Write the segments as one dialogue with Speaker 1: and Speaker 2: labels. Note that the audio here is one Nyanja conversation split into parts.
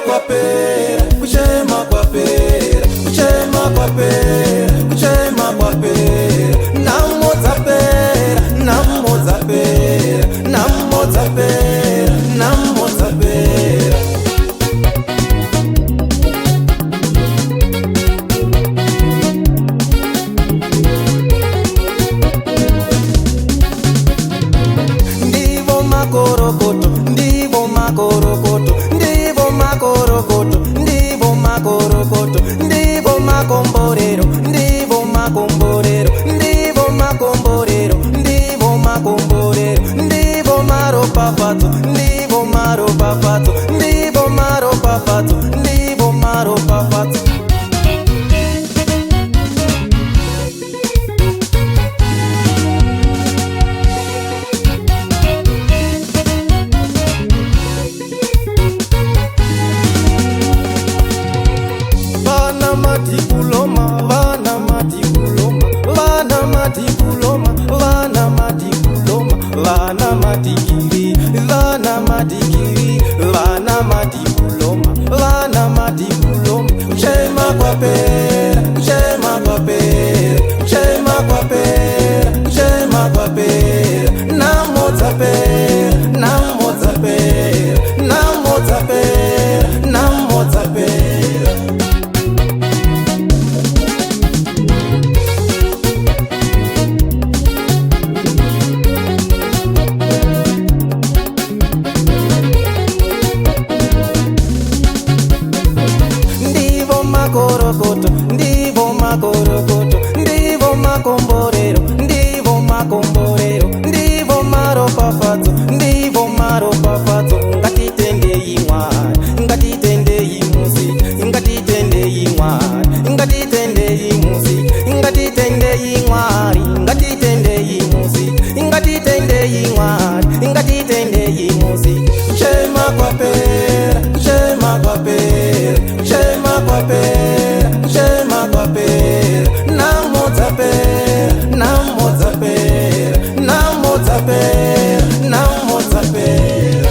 Speaker 1: kwapera, kuchema kwapera, kuchema kwapera, kuchema kwapera. Namo dzapera, namo dzapera, namo dzapera, namo dzapera. Ndivo makorokoto, ndivo makorokoto, ndivo makorokoto, ndivo makorokoto, ndivo makomborero, ndivo makomborero, ndivo makomborero, ndivo makomborero, ndivo maropafadzo, ndivo maropafadzo, ndivo maropafadzo, ndivo maropafadzo. Vana matikuloma, vana matikuloma, vana matikuloma, vana matikuloma, vana matikiri, vana matikiri, vana matikuloma, vana matikuloma. Kuchema kwapera, kuchema kwapera, kuchema kwapera, kuchema kwapera. Namo dzapera, namo dzapera, namo dzapera, namo dzapera. Ndivo makorokoto, ndivo makorokoto, ndivo makomborero, ndivo makomborero, ndivo maropafadzo, ndivo maropafadzo. Ngatitendei Mwari, ngatitendei musi, ngatitendei Mwari, ngatitendei musi, ngatitendei Mwari, ngatitendei musi, ngatitendei Mwari, ngatitendei musi. Kuchema kwapera, kuchema kwapera, kuchema kwapera, kuchema kwapera. Namo dzapera, namo dzapera, namo dzapera, namo dzapera.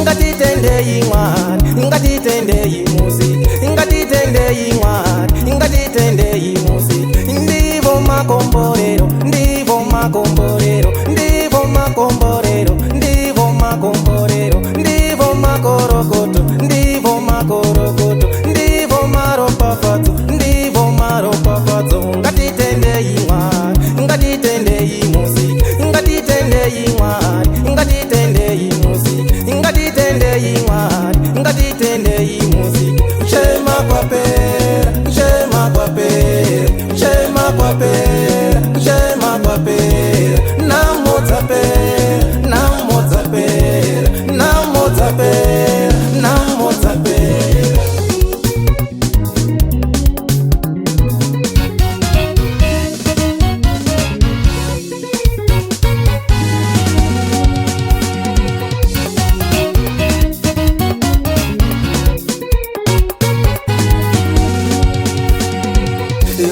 Speaker 1: Ngatitendei Mwari, ngatitendei musi, ngatitendei Mwari, ngatitendei musi. Ndivo makomborero, ndivo makomborero, ndivo makomborero, ndivo makomborero, ndivo makorokoto, ndivo makorokoto, ndivo maropafadzo, ndivo maropafadzo. Ngatitendei Mwari, ngatitendei musi, ngatitendei Mwari, ngatitendei musi, ngatitendei Mwari, ngatitendei musi. Kuchema kwapera, kuchema kwapera, kuchema kwapera, kuchema kwapera. Namo dzapera, namo dzapera, namo dzapera, namo dzapera.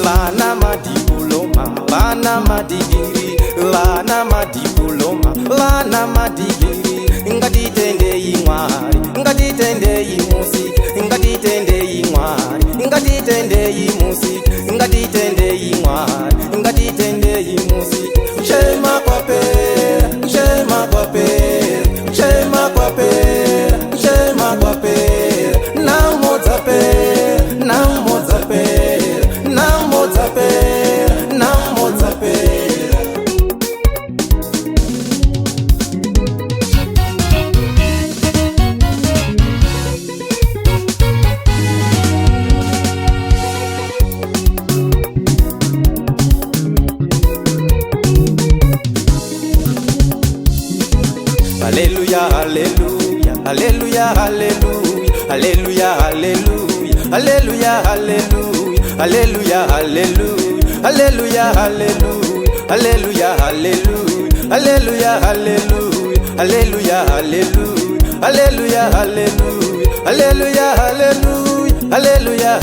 Speaker 1: Vana matikuloma, vana matikiri, vana matikuloma, vana matikiri. Ngatitendei Mwari, ngatitendei musi, ngatitendei Mwari, ngatitendei musi, ngatitendei Mwari, ngatitendei musi. Kuchema kwapera, kuchema kwapera, kuchema kwapera, kuchema kwapera. Namo dzapera, namo dzapera, namo dzapera, namo dzapera. Hallelujah, hallelujah, hallelujah, hallelujah, hallelujah, hallelujah, hallelujah, hallelujah, hallelujah, hallelujah, hallelujah, hallelujah, hallelujah, hallelujah, hallelujah, hallelujah, hallelujah, hallelujah. Hallelujah, hallelujah, hallelujah, hallelujah, hallelujah,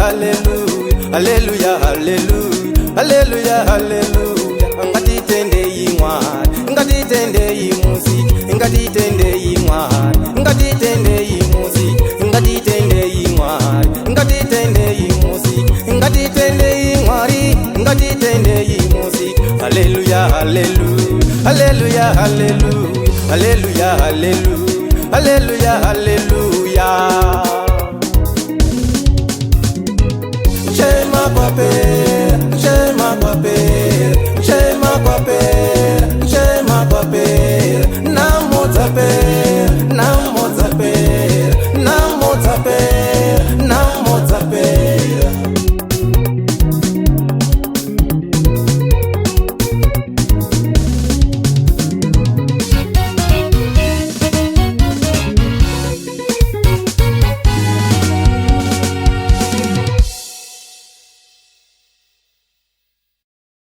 Speaker 1: hallelujah, hallelujah, hallelujah, hallelujah. Ngatitende imwari, ngatitende imusiki, ngatitende imwari, ngatitende imusiki, ngatitende imwari, ngatitende imusiki, ngatitende imwari, ngatitende imusiki. Hallelujah, hallelujah, hallelujah, hallelujah, hallelujah, hallelujah, hallelujah, hallelujah. Chema pape